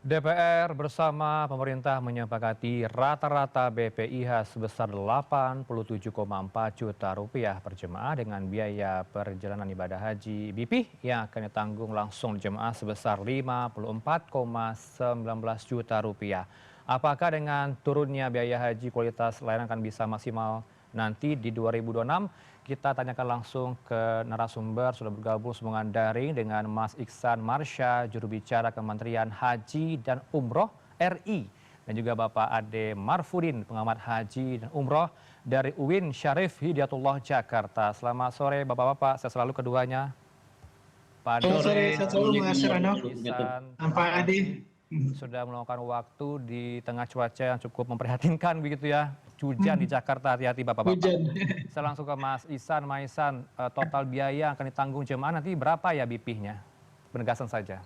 DPR bersama pemerintah menyepakati rata-rata BPIH sebesar 87,4 juta rupiah per jemaah dengan biaya perjalanan ibadah haji BP yang akan ditanggung langsung jemaah sebesar 54,19 juta rupiah. Apakah dengan turunnya biaya haji kualitas layanan akan bisa maksimal nanti di 2026? Kita tanyakan langsung ke narasumber, sudah bergabung sambungan daring dengan Mas Iksan Marsha, juru bicara Kementerian Haji dan Umroh RI, dan juga Bapak Ade Marfudin, pengamat haji dan umroh dari UIN Syarif Hidayatullah Jakarta. Selamat sore Bapak-Bapak, saya selalu keduanya. Pak Selamat sore, Ade, sehat selalu Mas Rano. Mas Iksan, terima Pak Ade. kasih sudah meluangkan waktu di tengah cuaca yang cukup memprihatinkan begitu ya. Hujan di Jakarta, hati-hati Bapak-Bapak. Hujan. Saya langsung ke Mas Ihsan, total biaya yang akan ditanggung jemaah nanti berapa ya BP-nya? Penegasan saja.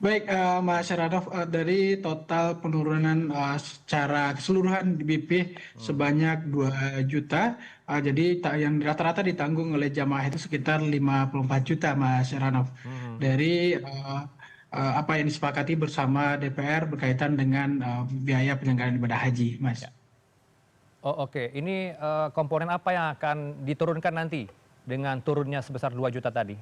Baik, Mas Rano, dari total penurunan secara keseluruhan di BP sebanyak 2 juta, jadi yang rata-rata ditanggung oleh jamaah itu sekitar 54 juta, Mas Rano. Dari apa yang disepakati bersama DPR berkaitan dengan biaya penyelenggaraan ibadah haji, Mas. Ya. Oh oke, ini komponen apa yang akan diturunkan nanti dengan turunnya sebesar 2 juta tadi?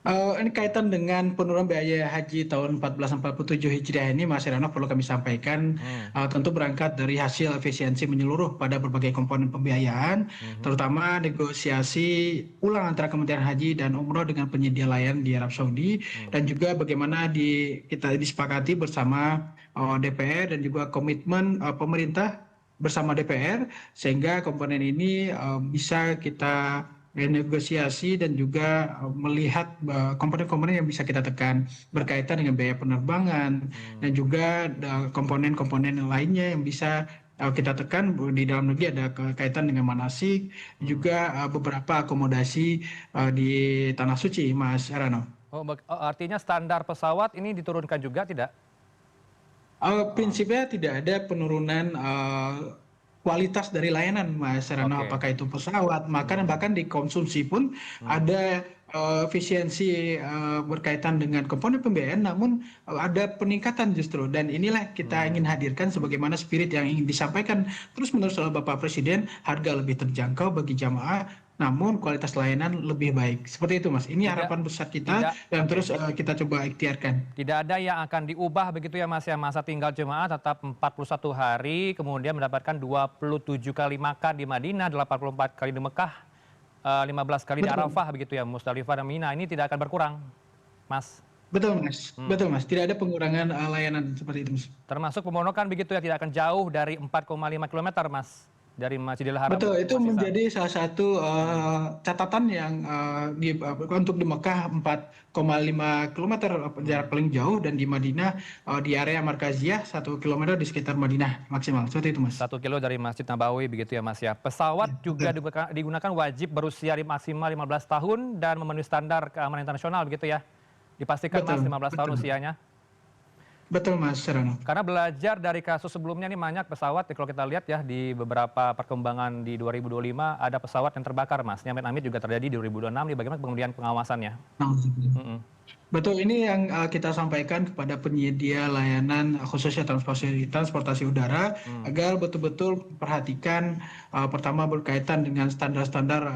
Ini kaitan dengan penurunan biaya haji tahun 1447 Hijriah ini, Mas Heranov, perlu kami sampaikan, tentu berangkat dari hasil efisiensi menyeluruh pada berbagai komponen pembiayaan, terutama negosiasi ulang antara Kementerian Haji dan Umroh dengan penyedia layanan di Arab Saudi, dan juga bagaimana kita disepakati bersama DPR dan juga komitmen pemerintah bersama DPR, sehingga komponen ini bisa kita renegosiasi dan juga melihat komponen-komponen yang bisa kita tekan berkaitan dengan biaya penerbangan dan juga komponen-komponen lainnya yang bisa kita tekan. Di dalam negeri ada kaitan dengan manasik, juga beberapa akomodasi di Tanah Suci, Mas Herano. Artinya standar pesawat ini diturunkan juga tidak? Prinsipnya tidak ada penurunan kualitas dari layanan, Mas Serano, Oke. apakah itu pesawat, makanan, bahkan di konsumsi pun ada efisiensi berkaitan dengan komponen pembiayaan, namun ada peningkatan justru, dan inilah kita ingin hadirkan sebagaimana spirit yang ingin disampaikan terus-menerus oleh Bapak Presiden, harga lebih terjangkau bagi jamaah, namun kualitas layanan lebih baik. Seperti itu, Mas. Ini harapan besar kita dan terus kita coba ikhtiarkan. Tidak ada yang akan diubah begitu ya Mas ya, masa tinggal jemaah tetap 41 hari, kemudian mendapatkan 27 kali makan di Madinah, 84 kali di Mekah, 15 kali di Arafah begitu ya, Musdalifah dan Mina. Ini tidak akan berkurang, Mas. Betul, Mas. Betul, Mas. Tidak ada pengurangan layanan seperti itu, Mas. Termasuk pemonokan begitu ya, tidak akan jauh dari 4,5 km, Mas, dari Masjidil Haram. Betul, itu menjadi salah satu catatan yang untuk di Mekah 4,5 km jarak paling jauh, dan di Madinah di area Markaziyah 1 km di sekitar Madinah maksimal. Seperti itu, Mas. 1 kilo dari Masjid Nabawi begitu ya Mas ya. Pesawat juga digunakan wajib berusia maksimal 15 tahun dan memenuhi standar keamanan internasional begitu ya. Dipastikan Mas 15 tahun usianya. Betul, Mas Serano. Karena belajar dari kasus sebelumnya ini banyak pesawat, kalau kita lihat ya di beberapa perkembangan di 2025 ada pesawat yang terbakar Mas. Amit-amit juga terjadi di 2026, nih bagaimana kemudian pengawasannya? Betul, ini yang kita sampaikan kepada penyedia layanan khususnya transportasi udara, agar betul-betul perhatikan pertama berkaitan dengan standar-standar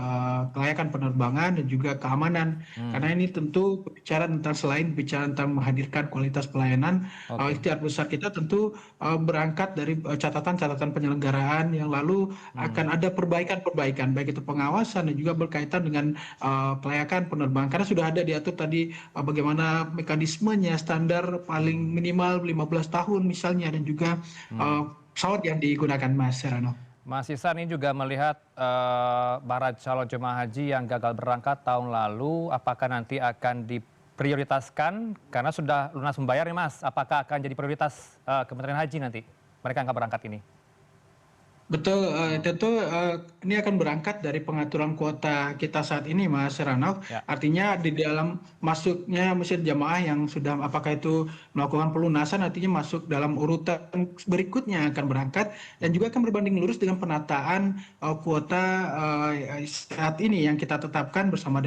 kelayakan penerbangan dan juga keamanan. Karena ini tentu bicara tentang, selain bicara tentang menghadirkan kualitas pelayanan, ikhtiar besar kita tentu berangkat dari catatan-catatan penyelenggaraan yang lalu akan ada perbaikan-perbaikan, baik itu pengawasan dan juga berkaitan dengan kelayakan penerbangan. Karena sudah ada diatur tadi bagaimana mekanismenya, standar paling minimal 15 tahun misalnya, dan juga pesawat yang digunakan, Mas Serano. Mas Ihsan ini juga melihat para calon jemaah haji yang gagal berangkat tahun lalu, apakah nanti akan diprioritaskan karena sudah lunas membayar nih Mas, apakah akan jadi prioritas Kementerian Haji nanti mereka nggak berangkat ini? Betul, tentu ini akan berangkat dari pengaturan kuota kita saat ini, Mas Heranov. Ya, Artinya di dalam masuknya mesin jamaah yang sudah apakah itu melakukan pelunasan, artinya masuk dalam urutan berikutnya akan berangkat dan juga akan berbanding lurus dengan penataan kuota saat ini yang kita tetapkan bersama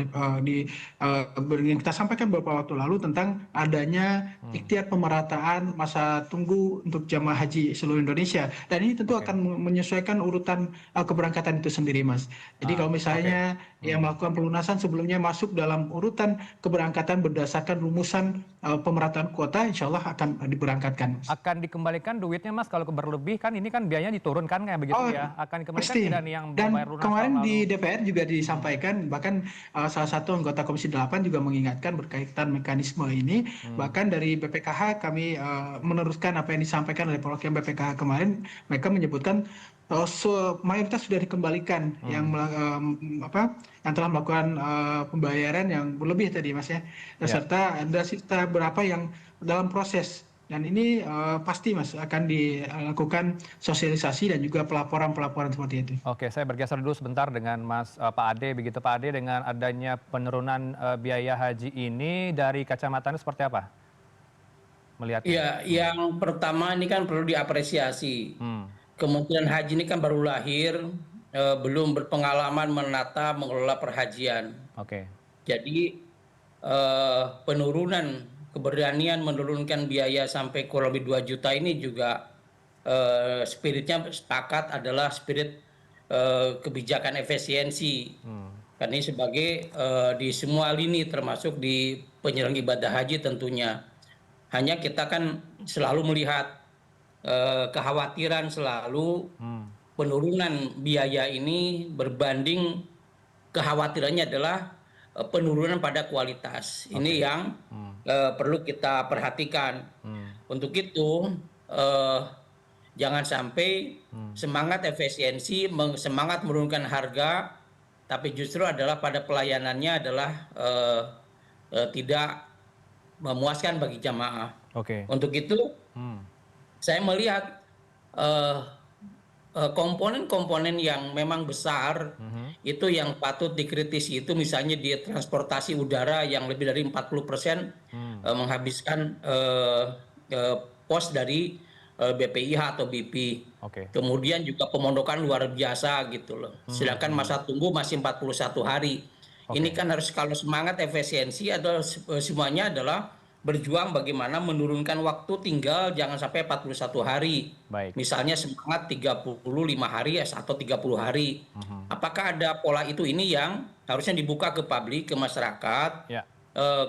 yang kita sampaikan beberapa waktu lalu tentang adanya ikhtiar pemerataan masa tunggu untuk jamaah haji seluruh Indonesia. Dan ini tentu oke. akan menyesuaikan urutan keberangkatan itu sendiri, Mas. Jadi kalau Oke. misalnya yang melakukan pelunasan sebelumnya masuk dalam urutan keberangkatan berdasarkan rumusan pemerataan kuota, insya Allah akan diberangkatkan, Mas. Akan dikembalikan duitnya Mas kalau berlebih kan ini kan biayanya diturunkan kayak begitu Oh, ya? Akan dikembalikan pasti. tidak nih yang Dan membayar lunas tahun kemarin lalu? di DPR juga disampaikan, bahkan salah satu anggota Komisi 8 juga mengingatkan berkaitan mekanisme ini. Hmm, Bahkan dari BPKH kami meneruskan apa yang disampaikan oleh perwakilan BPKH kemarin. Mereka menyebutkan mayoritas sudah dikembalikan hmm, yang telah melakukan pembayaran yang berlebih tadi, Mas ya. ya. Serta ada sisa berapa yang dalam proses. Dan ini pasti, Mas, akan dilakukan sosialisasi dan juga pelaporan-pelaporan seperti itu. Oke, saya bergeser dulu sebentar dengan Pak Ade. Begitu Pak Ade, dengan adanya penurunan biaya haji ini dari kacamatanya seperti apa melihatnya? Ya, yang pertama ini kan perlu diapresiasi. Hmm, Kementerian Haji ini kan baru lahir, belum berpengalaman menata mengelola perhajian. oke. Jadi penurunan keberanian menurunkan biaya sampai kurang lebih 2 juta ini juga spiritnya sepakat adalah spirit kebijakan efisiensi. Hmm, Karena ini sebagai di semua lini termasuk di penyelenggaraan ibadah haji tentunya. Hanya kita kan selalu melihat kekhawatiran selalu hmm, penurunan biaya ini berbanding kekhawatirannya adalah penurunan pada kualitas. Ini oke. yang Hmm, perlu kita perhatikan. hmm, Untuk itu eh, jangan sampai hmm, semangat efisiensi, semangat menurunkan harga, tapi justru adalah pada pelayanannya adalah tidak memuaskan bagi jamaah. oke. Untuk itu Hmm, saya melihat eh, komponen-komponen yang memang besar mhm, itu yang patut dikritisi itu misalnya di transportasi udara yang lebih dari 40% hmm, menghabiskan eh, pos dari BPIH atau BP. oke. Kemudian juga pemondokan luar biasa gitu loh. Hmm, Sedangkan hmm, masa tunggu masih 41 hari. Ini oke. kan harus kalau semangat efisiensi adalah semuanya adalah berjuang bagaimana menurunkan waktu tinggal jangan sampai 41 hari. Baik. Misalnya semangat 35 hari atau 30 hari. Mhm, Apakah ada pola itu ini yang harusnya dibuka ke publik, ke masyarakat. ya,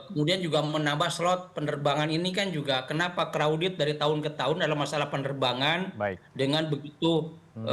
Kemudian juga menambah slot penerbangan ini kan juga kenapa crowded dari tahun ke tahun adalah masalah penerbangan baik. dengan begitu Hmm,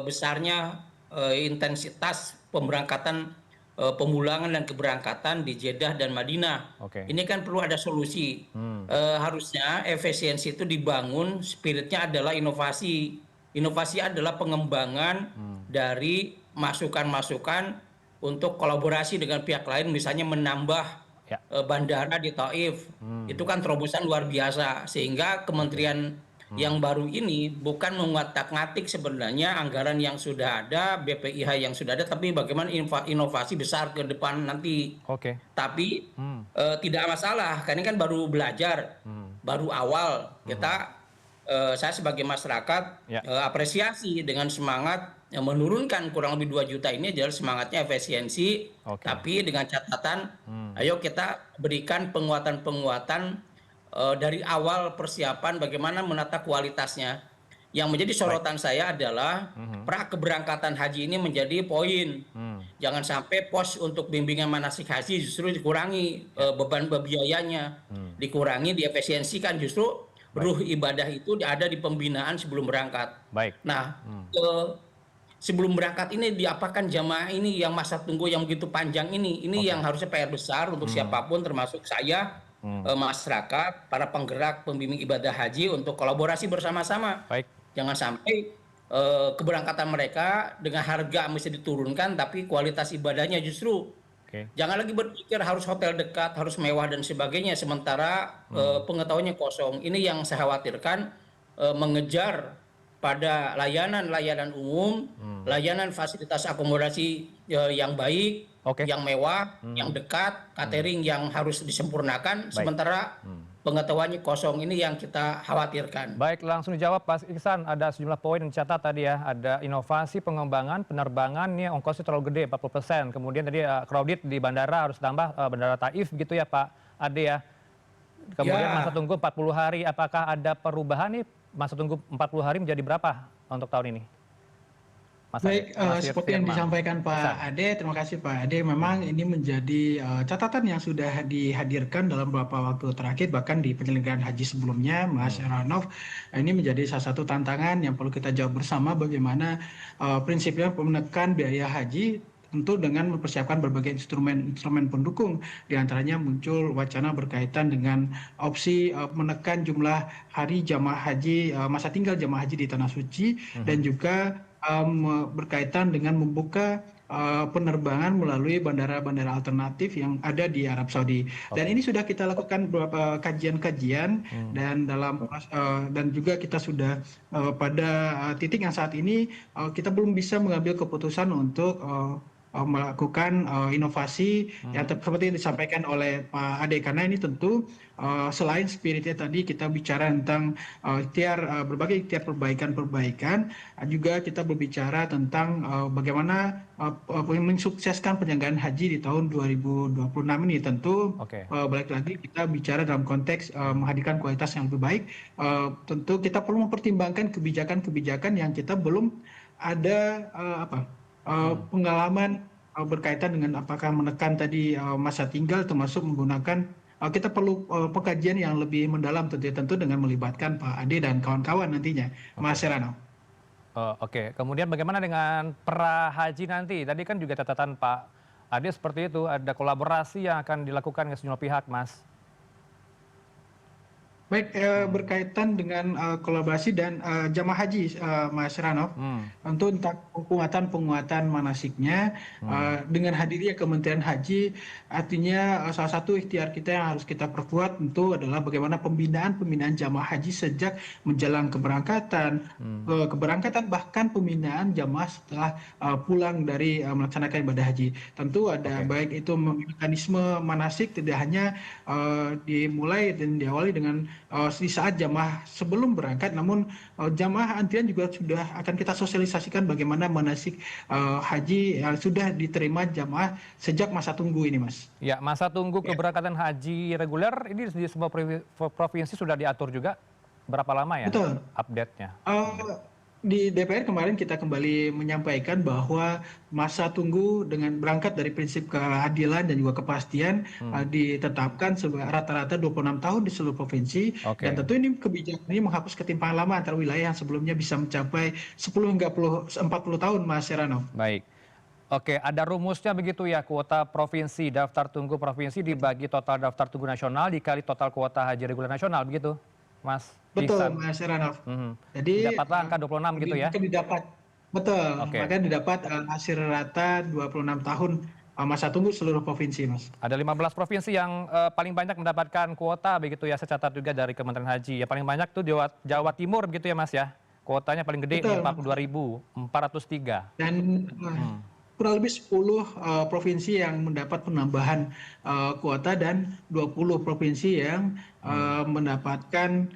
besarnya intensitas pemberangkatan pemulangan dan keberangkatan di Jeddah dan Madinah. oke. Ini kan perlu ada solusi. Hmm, Harusnya efisiensi itu dibangun, spiritnya adalah inovasi. Inovasi adalah pengembangan hmm, dari masukan-masukan untuk kolaborasi dengan pihak lain, misalnya menambah ya, bandara di Taif. hmm, Itu kan terobosan luar biasa, sehingga oke. kementerian Hmm, yang baru ini bukan mengutak-ngatik sebenarnya anggaran yang sudah ada, BPIH yang sudah ada, tapi bagaimana inovasi besar ke depan nanti. oke. Tapi Hmm, tidak masalah, karena ini kan baru belajar, hmm, baru awal. mhm, Saya sebagai masyarakat ya, apresiasi dengan semangat menurunkan kurang lebih 2 juta ini adalah semangatnya efisiensi, oke. tapi dengan catatan, Hmm, ayo kita berikan penguatan-penguatan dari awal persiapan bagaimana menata kualitasnya. Yang menjadi baik. sorotan saya adalah Mhm, pra keberangkatan haji ini menjadi poin. hmm, Jangan sampai pos untuk bimbingan manasik haji justru dikurangi ya, beban biayanya, hmm, dikurangi, diefisiensikan justru baik. ruh ibadah itu ada di pembinaan sebelum berangkat. Baik. Nah, Hmm, sebelum berangkat ini diapakan jamaah ini yang masa tunggu yang begitu panjang ini oke. yang harusnya PR besar untuk Hmm, siapapun termasuk saya, hmm, masyarakat, para penggerak pembimbing ibadah haji untuk kolaborasi bersama-sama. baik. Jangan sampai keberangkatan mereka dengan harga mesti diturunkan tapi kualitas ibadahnya justru Oke. jangan lagi berpikir harus hotel dekat, harus mewah dan sebagainya sementara Hmm, pengetahuannya kosong. Ini yang saya khawatirkan mengejar pada layanan-layanan umum, layanan fasilitas akomodasi yang baik, Oke. yang mewah, yang dekat, catering yang harus disempurnakan, sementara pengetahuannya kosong, ini yang kita khawatirkan. Baik, langsung dijawab Pak Iksan. Ada sejumlah poin yang dicatat tadi ya. Ada inovasi pengembangan penerbangan nih ongkosnya terlalu gede 40%. Kemudian tadi crowded di bandara harus tambah Bandara Taif gitu ya Pak Ade ya. Kemudian masa tunggu 40 hari. Apakah ada perubahan nih masa tunggu 40 hari menjadi berapa untuk tahun ini? Baik, seperti yang disampaikan Pak Ade, terima kasih Pak Ade. Memang ini menjadi catatan yang sudah dihadirkan dalam beberapa waktu terakhir, bahkan di penyelenggaraan haji sebelumnya, Mas Heranov. Ini menjadi salah satu tantangan yang perlu kita jawab bersama, bagaimana prinsipnya menekan biaya haji, tentu dengan mempersiapkan berbagai instrumen pendukung. Di antaranya muncul wacana berkaitan dengan opsi menekan jumlah hari jamaah haji, masa tinggal jamaah haji di Tanah Suci, dan juga berkaitan dengan membuka penerbangan melalui bandara-bandara alternatif yang ada di Arab Saudi. Dan ini sudah kita lakukan beberapa kajian-kajian, dan juga kita sudah pada titik yang saat ini kita belum bisa mengambil keputusan untuk melakukan inovasi yang seperti yang disampaikan oleh Pak Ade, karena ini tentu selain spiritnya tadi kita bicara tentang berbagai ikhtiar perbaikan, juga kita berbicara tentang bagaimana mensukseskan penyelenggaraan haji di tahun 2026 ini. Tentu balik lagi kita bicara dalam konteks menghadirkan kualitas yang lebih baik. Tentu kita perlu mempertimbangkan kebijakan-kebijakan yang kita belum ada pengalaman berkaitan dengan apakah menekan tadi masa tinggal, termasuk menggunakan kita perlu pengkajian yang lebih mendalam tentu dengan melibatkan Pak Ade dan kawan-kawan nantinya, Mas Heranov. Oke, kemudian bagaimana dengan pra haji nanti? Tadi kan juga catatan Pak Ade seperti itu, ada kolaborasi yang akan dilakukan dengan sejumlah pihak, Mas. Baik, berkaitan dengan kolaborasi dan jamaah haji, Mas Ranov, tentu tentang penguatan manasiknya, dengan hadirnya Kementerian Haji, artinya salah satu ikhtiar kita yang harus kita perkuat tentu adalah bagaimana pembinaan jamaah haji sejak menjelang keberangkatan, bahkan pembinaan jamaah setelah pulang dari melaksanakan ibadah haji. Tentu ada baik itu mekanisme manasik, tidak hanya dimulai dan diawali dengan di saat jamaah sebelum berangkat, namun jamaah antrian juga sudah akan kita sosialisasikan bagaimana manasik haji yang sudah diterima jamaah sejak masa tunggu ini, Mas. Ya, masa tunggu keberangkatan haji reguler ini di semua provinsi sudah diatur juga. Berapa lama ya update-nya? Di DPR kemarin kita kembali menyampaikan bahwa masa tunggu dengan berangkat dari prinsip keadilan dan juga kepastian ditetapkan rata-rata 26 tahun di seluruh provinsi. Dan tentu ini kebijakan ini menghapus ketimpangan lama antar wilayah yang sebelumnya bisa mencapai 10 hingga 40 tahun, Mas Heranov. Baik. Oke, ada rumusnya begitu ya, kuota provinsi, daftar tunggu provinsi dibagi total daftar tunggu nasional dikali total kuota haji reguler nasional, begitu, Mas? Betul, Mas Heranov. Jadi dapatlah angka 26 gitu ya? Betul, makanya didapat hasil rata 26 tahun masa tunggu seluruh provinsi, Mas. Ada 15 provinsi yang paling banyak mendapatkan kuota begitu ya, saya catat juga dari Kementerian Haji. Yang paling banyak tuh Jawa Timur begitu ya, Mas ya? Kuotanya paling gede, 42.403. Dan kurang lebih 10 provinsi yang mendapat penambahan kuota dan 20 provinsi yang mendapatkan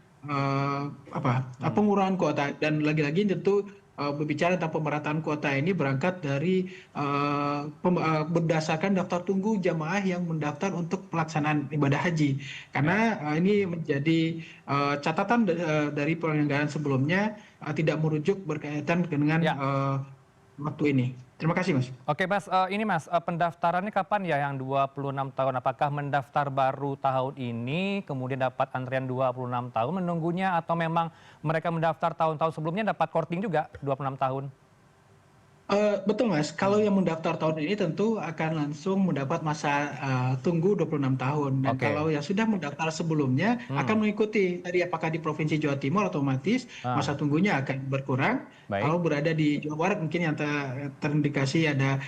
pengurangan kuota. Dan lagi-lagi tentu berbicara tentang pemerataan kuota ini berangkat dari berdasarkan daftar tunggu jamaah yang mendaftar untuk pelaksanaan ibadah haji. Karena ini menjadi catatan dari penyelenggaraan sebelumnya, tidak merujuk berkaitan dengan waktu ini. Terima kasih, Mas. Oke, Mas. Ini, Mas, pendaftarannya kapan ya yang 26 tahun? Apakah mendaftar baru tahun ini, kemudian dapat antrian 26 tahun menunggunya, atau memang mereka mendaftar tahun-tahun sebelumnya dapat korting juga 26 tahun? Betul Mas, kalau yang mendaftar tahun ini tentu akan langsung mendapat masa tunggu 26 tahun. Dan Oke. kalau yang sudah mendaftar sebelumnya Hmm. akan mengikuti tadi apakah di Provinsi Jawa Timur otomatis Ah, masa tunggunya akan berkurang. baik. Kalau berada di Jawa Barat mungkin yang terindikasi ada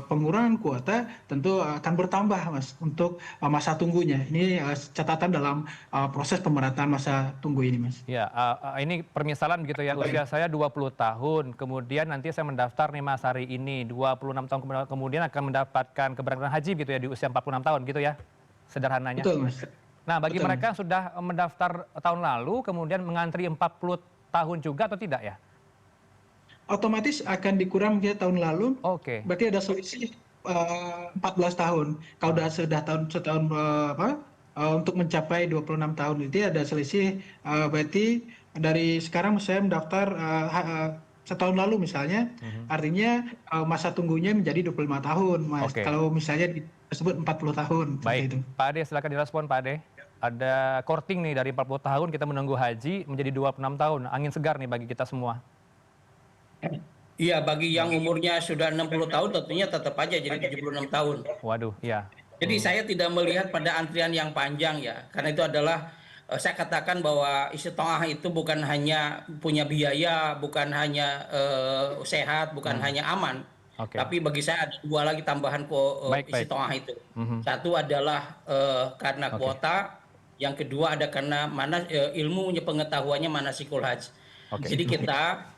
pengurangan kuota tentu akan bertambah Mas untuk masa tunggunya. Ini catatan dalam proses pemerataan masa tunggu ini Mas. Ya, ini permisalan begitu ya, usia saya 20 tahun, kemudian nanti saya mendaftar nih Mas hari ini, 26 tahun kemudian akan mendapatkan keberangkatan haji gitu ya di usia 46 tahun gitu ya, sederhananya. Betul Mas. Nah, bagi Betul Mas. mereka yang sudah mendaftar tahun lalu, kemudian mengantri 40 tahun juga atau tidak ya? Otomatis akan dikurang kita tahun lalu, Oke. berarti ada selisih 14 tahun. Kalau sudah setahun untuk mencapai 26 tahun itu ada selisih berarti dari sekarang saya mendaftar setahun lalu misalnya, Mhm. artinya masa tunggunya menjadi 25 tahun, Mas. Oke, Kalau misalnya disebut 40 tahun seperti baik. itu. Pak Ade, silakan direspon Pak Ade. Ada korting nih dari 40 tahun kita menunggu haji menjadi 26 tahun, angin segar nih bagi kita semua. Iya, bagi yang umurnya sudah 60 tahun tentunya tetap aja jadi 76 tahun. Waduh, iya. Jadi saya tidak melihat pada antrian yang panjang ya, karena itu adalah saya katakan bahwa istiqomah itu bukan hanya punya biaya, bukan hanya sehat, bukan hanya aman, Oke. tapi bagi saya ada dua lagi tambahan Baik, baik. istiqomah itu. Mhm. Satu adalah karena Oke. kuota, yang kedua ada karena mana ilmunya pengetahuannya manasikul hajj. Oke. Jadi kita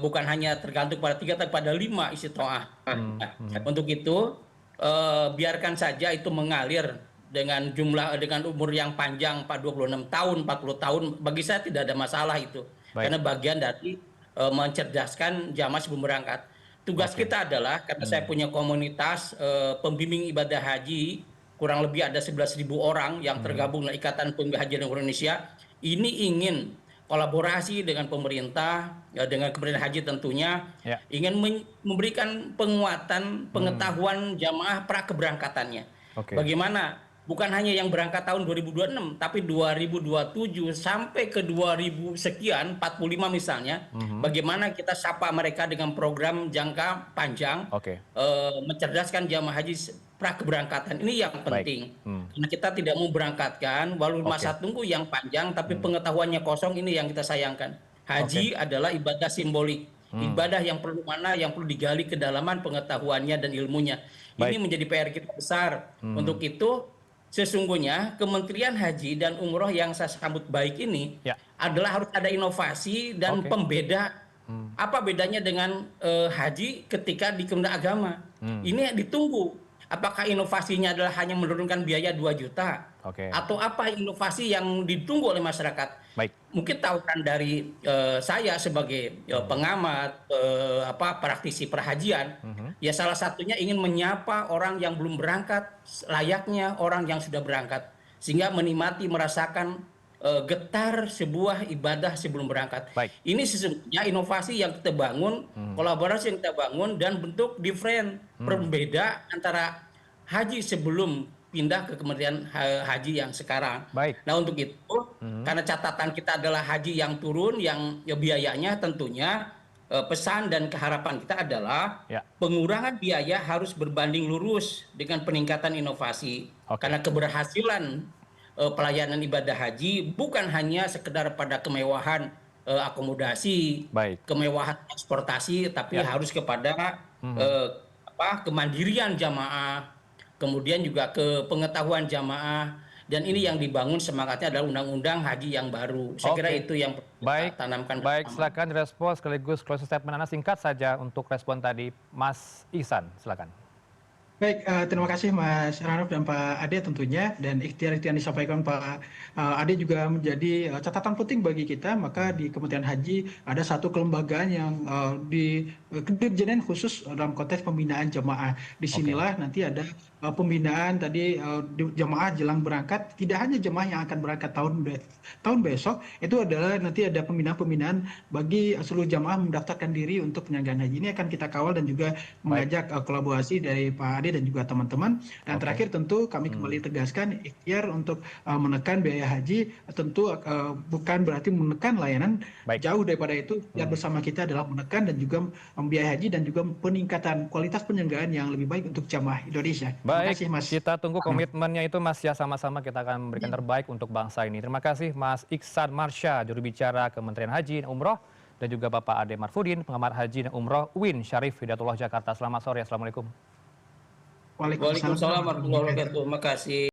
bukan hanya tergantung pada 3 tapi pada 5 istiqomah. Hmm, Nah, mhm. untuk itu biarkan saja itu mengalir dengan umur yang panjang 26 tahun, 40 tahun, bagi saya tidak ada masalah itu. Baik. Karena bagian dari mencerdaskan jamaah sebelum berangkat. Tugas Oke. kita adalah karena saya punya komunitas pembimbing ibadah haji, kurang lebih ada 11.000 orang yang tergabung dalam Ikatan Pembimbing Haji Indonesia. Ini ingin kolaborasi dengan pemerintah, dengan Kementerian Haji tentunya, Ya. ingin memberikan penguatan pengetahuan jamaah pra keberangkatannya. Oke. Bagaimana? Bukan hanya yang berangkat tahun 2026, tapi 2027 sampai ke 2000 sekian, 45 misalnya, bagaimana kita sapa mereka dengan program jangka panjang, Oke. mencerdaskan jamaah haji pra keberangkatan. Ini yang Baik. penting. Hmm. Karena kita tidak mau berangkatkan, walaupun Oke. masa tunggu yang panjang, tapi pengetahuannya kosong, ini yang kita sayangkan. Oke. Haji adalah ibadah simbolik. Ibadah yang perlu digali kedalaman pengetahuannya dan ilmunya. Ini Baik. menjadi PR kita besar. Untuk itu, sesungguhnya Kementerian Haji dan Umroh yang saya sambut baik ini Ya. adalah harus ada inovasi dan Oke. pembeda. Apa bedanya dengan haji ketika di Kementerian Agama? Ini ditunggu. Apakah inovasinya adalah hanya menurunkan biaya 2 juta? Oke. Atau apa inovasi yang ditunggu oleh masyarakat? Baik. Mungkin tahu kan dari saya sebagai pengamat, praktisi perhajian, ya salah satunya ingin menyapa orang yang belum berangkat layaknya orang yang sudah berangkat, sehingga menikmati merasakan getar sebuah ibadah sebelum berangkat. Baik. Ini sesungguhnya inovasi yang kita bangun, kolaborasi yang kita bangun, dan bentuk different, berbeda antara haji sebelum pindah ke Kementerian Haji yang sekarang. Baik. Nah, untuk itu, karena catatan kita adalah haji yang turun, yang biayanya tentunya pesan dan keharapan kita adalah Ya. pengurangan biaya harus berbanding lurus dengan peningkatan inovasi. Oke. Karena keberhasilan pelayanan ibadah haji bukan hanya sekedar pada kemewahan akomodasi, Baik. kemewahan transportasi, tapi Ya. harus kepada kemandirian jamaah, kemudian juga ke pengetahuan jamaah, dan ini yang dibangun semangatnya adalah undang-undang haji yang baru. Saya kira Oke. itu yang perlu kita Baik. tanamkan Baik, bersama. silakan direspon sekaligus closing statement Anda singkat saja untuk respon tadi. Mas Ihsan, silakan. Baik, terima kasih Mas Ranof dan Pak Ade tentunya, dan ikhtiar-ikhtiar yang disampaikan Pak Ade juga menjadi catatan penting bagi kita. Maka di Kementerian Haji ada satu kelembagaan yang di Kedirjenan khusus dalam konteks pembinaan jamaah. Disinilah nanti ada pembinaan tadi jamaah jelang berangkat, tidak hanya jamaah yang akan berangkat tahun besok, itu adalah nanti ada pembinaan-pembinaan bagi seluruh jamaah mendaftarkan diri untuk penyelenggaraan haji. Ini akan kita kawal dan juga mengajak kolaborasi dari Pak Ade Ade dan juga teman-teman. Dan terakhir tentu kami kembali tegaskan ikhtiar untuk menekan biaya haji tentu bukan berarti menekan layanan. Jauh daripada itu, ikhtiar bersama kita adalah menekan dan juga biaya haji dan juga peningkatan kualitas penyelenggaraan yang lebih baik untuk jamaah Indonesia. Terima kasih, Mas. Kita tunggu komitmennya itu, Mas, ya, sama-sama kita akan memberikan terbaik untuk bangsa ini. Terima kasih Mas Iksan Marsha, juru bicara Kementerian Haji dan Umroh, dan juga Bapak Ade Marfudin, pengamat haji dan umroh UIN Syarif Hidayatullah Jakarta. Selamat sore, assalamualaikum. Waalaikumsalam warahmatullahi wabarakatuh. Terima kasih.